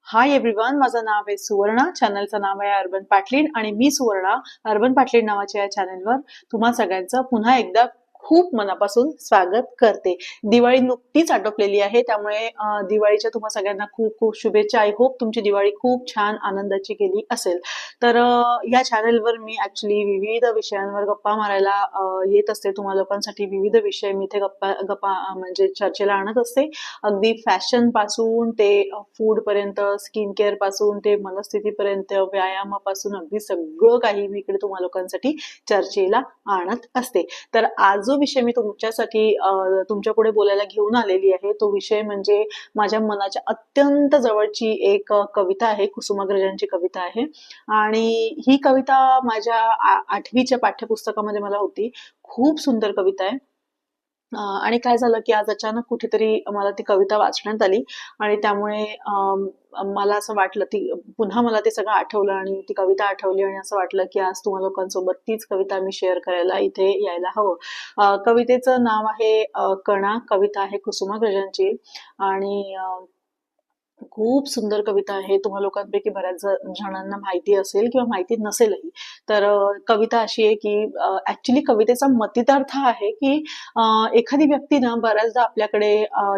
Hi everyone, माझं नाव आहे सुवर्णा. चॅनलचं नाव आहे अर्बन पाटलीन आणि मी सुवर्णा अर्बन पाटलीन नावाच्या या चॅनलवर तुम्हा सगळ्यांचं पुन्हा एकदा खूप मनापासून स्वागत करते. दिवाळी नुकतीच आटोपलेली आहे, त्यामुळे दिवाळीच्या तुम्हा सगळ्यांना खूप खूप शुभेच्छा. आय होप तुमची दिवाळी खूप छान आनंदाची गेली असेल. तर या चॅनलवर मी ऍक्च्युली विविध विषयांवर गप्पा मारायला येत असते. तुम्हा लोकांसाठी विविध विषय मी इथे गप्पा गप्पा म्हणजे चर्चेला आणत असते. अगदी फॅशन पासून ते फूड पर्यंत, स्किन केअर पासून ते मनस्थितीपर्यंत, व्यायामापासून अगदी सगळं काही मी इकडे तुम्हा लोकांसाठी चर्चेला आणत असते. तर आज जो विषय मी तुमच्यासाठी तुमच्या पुढे बोलायला घेऊन आलेली आहे, तो विषय म्हणजे माझ्या मनाच्या अत्यंत जवळची एक कविता आहे. कुसुमाग्रजांची कविता आहे आणि ही कविता माझ्या 8वीच्या पाठ्यपुस्तकामध्ये मला होती. खूप सुंदर कविता आहे. आणि काय झालं की आज अचानक कुठेतरी मला ती कविता वाचण्यात आली आणि त्यामुळे मला असं वाटलं, ती पुन्हा मला ते सगळं आठवलं आणि ती कविता आठवली आणि असं वाटलं की आज तुम्हा लोकांसोबत तीच कविता मी शेअर करायला इथे यायला हवं. कवितेचं नाव आहे कणा. कविता आहे कुसुमाग्रजांची आणि खूप सुंदर कविता आहे. तुम्हा लोकांपैकी बऱ्याच जणांना माहिती असेल किंवा माहिती नसेलही. तर कविता अशी आहे की ऍक्च्युली कवितेचा मतितार्थ आहे की एखादी व्यक्ती ना बऱ्याचदा आपल्याकडे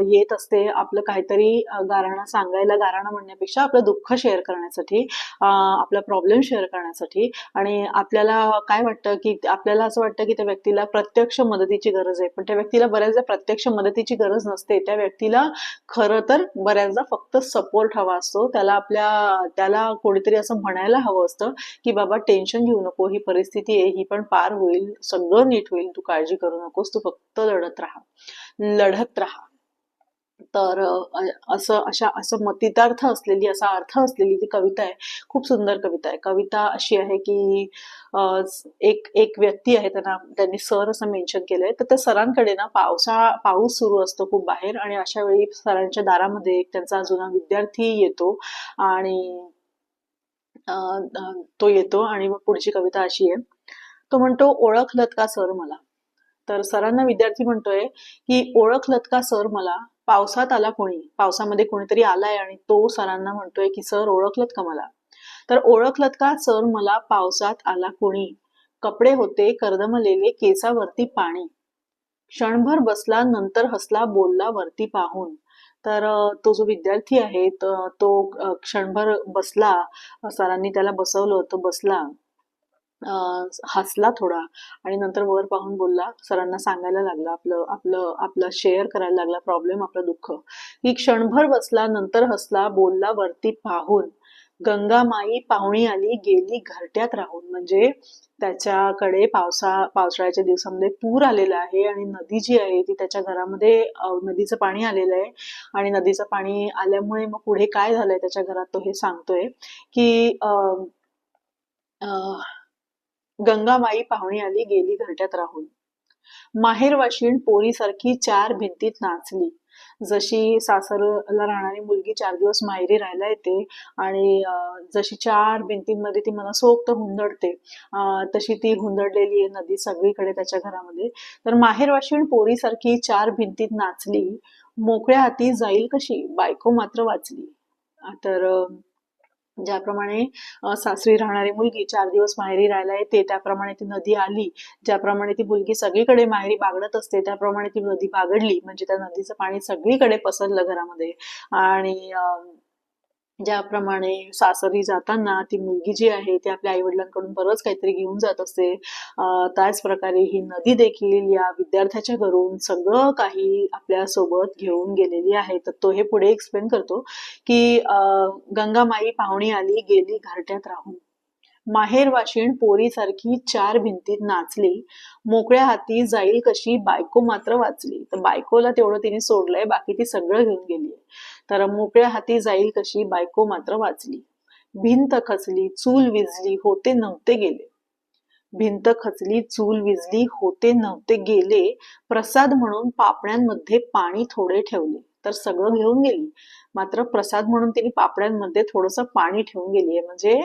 येत असते आपलं काहीतरी गाऱ्हाणं सांगायला, गाऱ्हाणं म्हणण्यापेक्षा आपलं दुःख शेअर करण्यासाठी, आपला प्रॉब्लेम शेअर करण्यासाठी. आणि आपल्याला काय वाटतं की आपल्याला असं वाटतं की त्या व्यक्तीला प्रत्यक्ष मदतीची गरज आहे, पण त्या व्यक्तीला बऱ्याचदा प्रत्यक्ष मदतीची गरज नसते. त्या व्यक्तीला खरं तर बऱ्याचदा फक्त सपोर्ट हवा असतो. त्याला कोणीतरी असं म्हणायला हवं असतं की बाबा टेन्शन घेऊ नको, ही परिस्थिती आहे, ही पण पार होईल, सगळं नीट होईल, तू काळजी करू नकोस, तू फक्त लढत राहा. तर असं मतितार्थ असलेली, असा अर्थ असलेली ती कविता आहे. खूप सुंदर कविता आहे. कविता अशी आहे की एक एक व्यक्ती आहे, त्यांनी सर असं मेन्शन केलंय. तर त्या सरांकडे ना पाऊस सुरू असतो खूप बाहेर आणि अशा वेळी सरांच्या दारामध्ये एक त्यांचा जुना विद्यार्थी येतो आणि तो येतो आणि मग पुढची कविता अशी आहे. तो म्हणतो, ओळखलत का सर मला? तर सरांना विद्यार्थी म्हणतोय की ओळखलत का सर मला? पावसात आला कोणी? पावसामध्ये कोणीतरी आलाय आणि तो सरांना म्हणतोय की सर ओळखलत का मला? तर ओळखलत का सर मला? पावसात आला कोणी? कपडे होते कर्दमलेले, केसावरती पाणी. क्षणभर बसला, नंतर हसला, बोलला वरती पाहून. तर तो जो विद्यार्थी आहे तो क्षणभर बसला. सरांनी त्याला बसवलं, तो बसला, हसला थोडा आणि नंतर वर पाहून बोलला, सरांना सांगायला लागला, आपलं आपलं आपलं शेअर करायला लागला प्रॉब्लेम, आपलं दुःख. की क्षणभर बसला, नंतर हसला, बोलला वरती पाहून. गंगामाई पाहुणी आली, गेली घरट्यात राहून. म्हणजे त्याच्याकडे पावसाळ्याच्या दिवसामध्ये पूर आलेला आहे आणि नदी जी आहे ती त्याच्या घरामध्ये, नदीचं पाणी आलेलं आहे आणि नदीचं पाणी आल्यामुळे मग पुढे काय झालंय त्याच्या घरात तो हे सांगतोय की गंगामाई पाहुणी आली, गेली घरट्यात राहून. माहेरवाशीण पोरीसारखी चार भिंतीत नाचली. जशी सासरला राहणारी मुलगी 4 दिवस माहेरी राहायला येते आणि जशी 4 भिंतींमध्ये ती मनसोक्त हुंदडते, तशी ती हुंदडलेली आहे नदी सगळीकडे त्याच्या घरामध्ये. तर माहेरवाशीण पोरीसारखी 4 भिंतीत नाचली, मोकळ्या हाती जाईल कशी, बायको मात्र वाचली. तर ज्याप्रमाणे सासरी राहणारी मुलगी 4 दिवस माहेरी राहायला येते, त्याप्रमाणे ती नदी आली. ज्याप्रमाणे ती मुलगी सगळीकडे माहेरी बागडत असते, त्याप्रमाणे ती नदी बागडली. म्हणजे त्या नदीचं पाणी सगळीकडे पसरलं घरामध्ये. आणि ज्याप्रमाणे सासरी जाताना ती मुलगी जी आहे ती आपल्या आई वडिलांकडून बरंच काहीतरी घेऊन जात असते, त्याच प्रकारे ही नदी देखील या विद्यार्थ्याच्या घरून सगळं काही आपल्या सोबत घेऊन गेलेली आहे. तर तो हे पुढे एक्सप्लेन करतो की गंगामाई पाहुणी आली, गेली घरट्यात राहून. माहेरवाशीण पोरीसारखी 4 भिंतीत नाचली, मोकळ्या हाती जाईल कशी, बायको मात्र वाचली. तर बायकोला तेवढं तिने सोडलंय, बाकी ती सगळं घेऊन गेलीये. तर मोकळ्या हाती जाईल कशी, बायको मात्र वाचली. भिंत खचली, चूल विझली, होते नव्हते गेले. भिंत खचली, चूल विझली, होते नव्हते गेले. प्रसाद म्हणून पापण्यांमध्ये पाणी थोडे ठेवले. तर सगळं घेऊन गेली, मात्र प्रसाद म्हणून तिने पापड्यांमध्ये थोडंसं पाणी ठेवून गेलीये. म्हणजे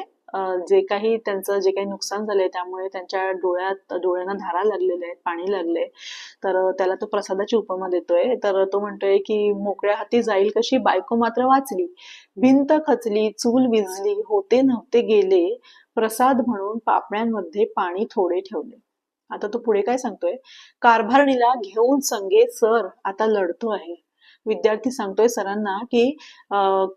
जे काही त्यांचं जे काही नुकसान झालंय त्यामुळे त्यांच्या डोळ्यांना धारा लागलेल्या आहेत, पाणी लागले. तर त्याला तो प्रसादाची उपमा देतोय. तर तो म्हणतोय की मोकळ्या हाती जाईल कशी बायको मात्र वाचली, भिंत खचली, चूल विझली, होते नव्हते गेले, प्रसाद म्हणून पापण्यांमध्ये पाणी थोडे ठेवले. आता तो पुढे काय सांगतोय, कारभारणीला घेऊन संगे सर आता लढतो आहे. विद्यार्थी सांगतोय सरांना की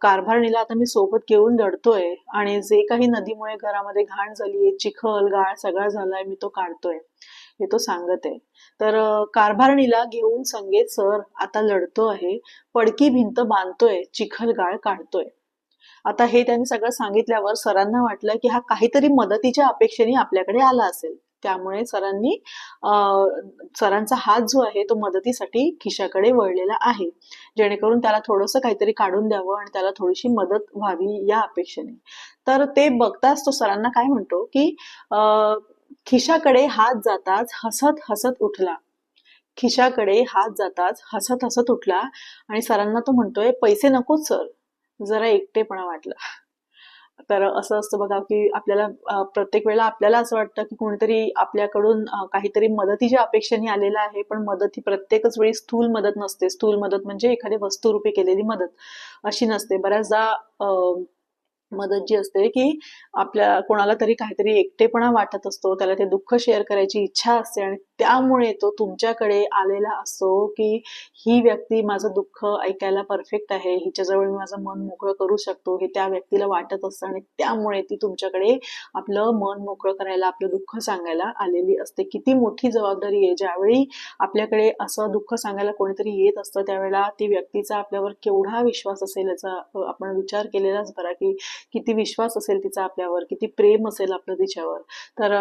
कारभारणीला आता मी सोबत घेऊन लढतोय आणि जे काही नदीमुळे घरामध्ये घाण झालीये, चिखल गाळ सगळा झालाय, मी तो काढतोय, हे तो सांगत आहे. तर कारभारणीला घेऊन संगे सर आता लढतो आहे, पडकी भिंत बांधतोय, चिखल गाळ काढतोय. आता हे त्यांनी सगळं सांगितल्यावर सरांना वाटलं की हा काहीतरी मदतीच्या अपेक्षेने आपल्याकडे आला असेल. त्यामुळे सरांचा हात जो आहे तो मदतीसाठी खिशाकडे वळलेला आहे, जेणेकरून त्याला थोडंसं काहीतरी काढून द्यावं आणि त्याला थोडीशी मदत व्हावी या अपेक्षेने. तर ते बघताच तो सरांना काय म्हणतो की खिशाकडे हात जाताच हसत हसत उठला. खिशाकडे हात जाताच हसत हसत उठला आणि सरांना तो म्हणतोय, पैसे नकोच सर, जरा एकटेपणा वाटला. तर असं असतं बघा की आपल्याला प्रत्येक वेळेला आपल्याला असं वाटतं की कोणीतरी आपल्याकडून काहीतरी मदतीच्या अपेक्षेने आलेला आहे, पण मदत ही प्रत्येकच वेळी स्थूल मदत नसते. स्थूल मदत म्हणजे एखादी वस्तुरूपी केलेली मदत अशी नसते. बऱ्याचदा मदत जी असते की आपल्या कोणाला तरी काहीतरी एकटेपणा वाटत असतो, त्याला ते दुःख शेअर करायची इच्छा असते आणि त्यामुळे तो तुमच्याकडे आलेला असतो की ही व्यक्ती माझं दुःख ऐकायला परफेक्ट आहे, हिच्याजवळ मी माझं मन मोकळं करू शकतो, हे त्या व्यक्तीला वाटत असतं आणि त्यामुळे ती तुमच्याकडे आपलं मन मोकळं करायला, आपलं दुःख सांगायला आलेली असते. किती मोठी जबाबदारी आहे. ज्यावेळी आपल्याकडे असं दुःख सांगायला कोणीतरी येत असतं त्यावेळेला ती व्यक्तीचा आपल्यावर केवढा विश्वास असेल याचा आपण विचार केलेलाच बरा की किती विश्वास असेल तिचा आपल्यावर, किती प्रेम असेल आपलं तिच्यावर. तर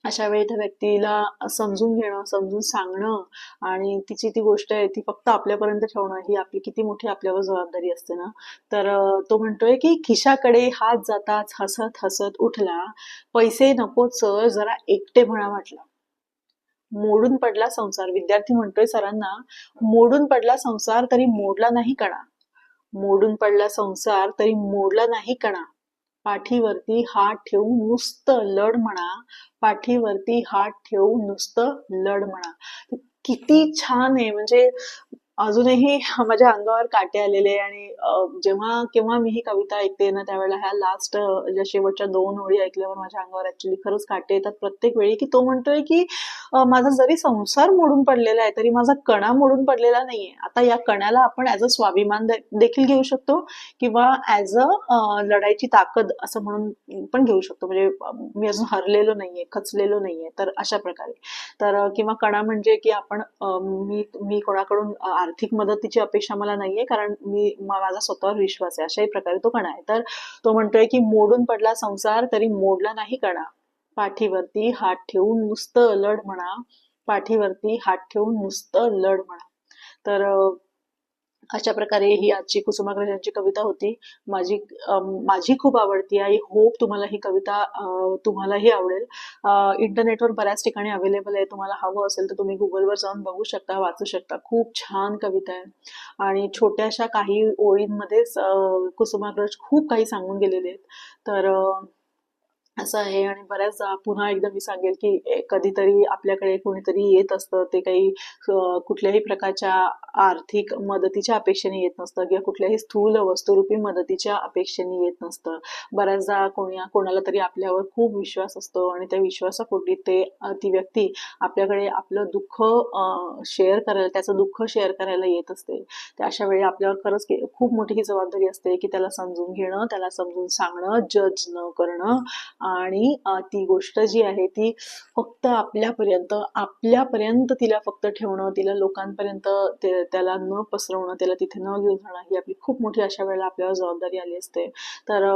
अशा वेळी त्या व्यक्तीला समजून घेणं, समजून सांगणं आणि तिची ती गोष्ट आहे ती फक्त आपल्यापर्यंत ठेवणं ही आपली किती मोठी आपल्यावर जबाबदारी असते ना. तर तो म्हणतोय की खिशाकडे हात जाताच हसत हसत उठला, पैसे नकोच सर, जरा एकटेपणा वाटला. मोडून पडला संसार. विद्यार्थी म्हणतोय सरांना, मोडून पडला संसार तरी मोडला नाही कणा. मोडून पडला संसार तरी मोडला नाही कणा. पाठीवरती हात ठेवून नुसतं लढ म्हणा. पाठीवरती हात ठेवून नुसतं लढ म्हणा. किती छान आहे. म्हणजे अजूनही माझ्या अंगावर काटे आलेले आणि जेव्हा केव्हा मी ही कविता ऐकते ना त्यावेळेला ह्या लास्ट ज्या शेवटच्या 2 ओळी ऐकल्यावर माझ्या अंगावर ऍक्च्युली खरंच काटे येतात प्रत्येक वेळी की तो म्हणतोय की माझा जरी संसार मोडून पडलेला आहे तरी माझा कणा मोडून पडलेला नाहीये. आता या कणाला आपण ऍज अ स्वाभिमान देखील घेऊ शकतो किंवा ऍज अ लढायची ताकद असं म्हणून पण घेऊ शकतो. म्हणजे मी अजून हरलेलो नाहीये, खचलेलो नाहीये. तर अशा प्रकारे तर किंवा कणा म्हणजे की आपण मी कोणाकडून आर्थिक मदतीची अपेक्षा मला नाहीये कारण माझा स्वतःवर विश्वास आहे, अशाही प्रकारे तो कणा आहे. तर तो म्हणतोय की मोडून पडला संसार तरी मोडला नाही कणा. पाठीवरती हात ठेवून नुसतं लढ म्हणा. पाठीवरती हात ठेवून नुसतं लढ म्हणा. तर अशा प्रकारे ही आजची कुसुमाग्रजांची कविता होती. माझी खूप आवडती. आय होप तुम्हाला ही कविता तुम्हालाही आवडेल. इंटरनेटवर बऱ्याच ठिकाणी अवेलेबल आहे. तुम्हाला हवं असेल तर तुम्ही गुगलवर जाऊन बघू शकता, वाचू शकता. खूप छान कविता आहे आणि छोट्याशा काही ओळींमध्येच कुसुमाग्रज खूप काही सांगून गेलेले आहेत. तर असं आहे. आणि बऱ्याचदा पुन्हा एकदा मी सांगेल की कधीतरी आपल्याकडे कोणीतरी येत असतं, ते काही कुठल्याही प्रकारच्या आर्थिक मदतीच्या अपेक्षेने येत नसतं किंवा कुठल्याही स्थूल वस्तुरूपी मदतीच्या अपेक्षेने येत नसतं. बऱ्याचदा कोणाला तरी आपल्यावर खूप विश्वास असतो आणि त्या विश्वासापोटी ती व्यक्ती आपल्याकडे आपलं दुःख शेअर करायला, त्याचं दुःख शेअर करायला येत असते. तर अशा वेळी आपल्यावर खरंच खूप मोठी ही जबाबदारी असते की त्याला समजून घेणं, त्याला समजून सांगणं, जज न करणं आणि ती गोष्ट जी आहे ती फक्त आपल्यापर्यंत तिला फक्त ठेवणं, तिला लोकांपर्यंत त्याला न पसरवणं, त्याला तिथे न घेऊन जाणं, ही आपली खूप मोठी अशा वेळेला आपल्यावर जबाबदारी आली असते. तर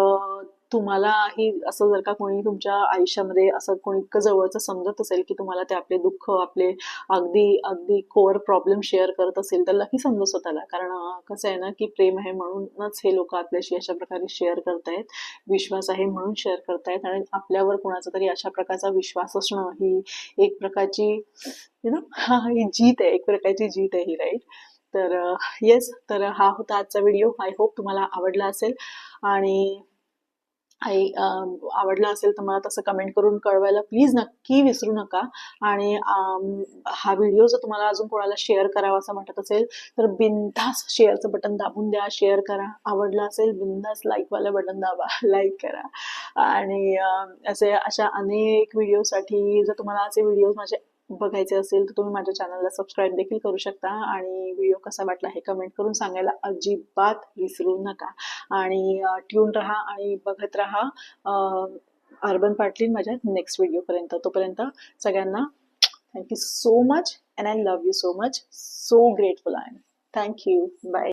तुम्हालाही असं जर का कोणी तुमच्या आयुष्यामध्ये असं कोणी इतकं जवळचं समजत असेल की तुम्हाला ते आपले दुःख, आपले अगदी अगदी कोर प्रॉब्लेम शेअर करत असेल तर नक्की समजू स्वतःला. कारण कसं आहे ना की प्रेम आहे म्हणूनच हे लोक आपल्याशी अशा प्रकारे शेअर करतायत, विश्वास आहे म्हणून शेअर करतायत आणि आपल्यावर कोणाचा तरी अशा प्रकारचा विश्वास असणं ही एक प्रकारची ही जीत आहे, एक प्रकारची जीत आहे ही, राईट. तर येस, तर हा होता आजचा व्हिडिओ. आय होप तुम्हाला आवडला असेल आणि आवडला असेल तर मला तसं कमेंट करून कळवायला प्लीज नक्की विसरू नका. आणि हा व्हिडिओ जर तुम्हाला अजून कोणाला शेअर करावा असं वाटत असेल तर बिनधास्त शेअरचं बटन दाबून द्या, शेअर करा. आवडला असेल बिनधास्त लाईकवालं बटन दाबा, लाईक करा. आणि अशा अनेक व्हिडिओसाठी जर तुम्हाला असे व्हिडिओ माझे बघायचे असेल तर तुम्ही माझ्या चॅनलला सबस्क्राईब देखील करू शकता. आणि व्हिडिओ कसा वाटला हे कमेंट करून सांगायला अजिबात विसरू नका. आणि ट्यून राहा आणि बघत राहा अर्बन पाटलीन माझ्या नेक्स्ट व्हिडिओपर्यंत. तोपर्यंत सगळ्यांना thank you so much and I love you so much. So grateful I am. Thank you. Bye.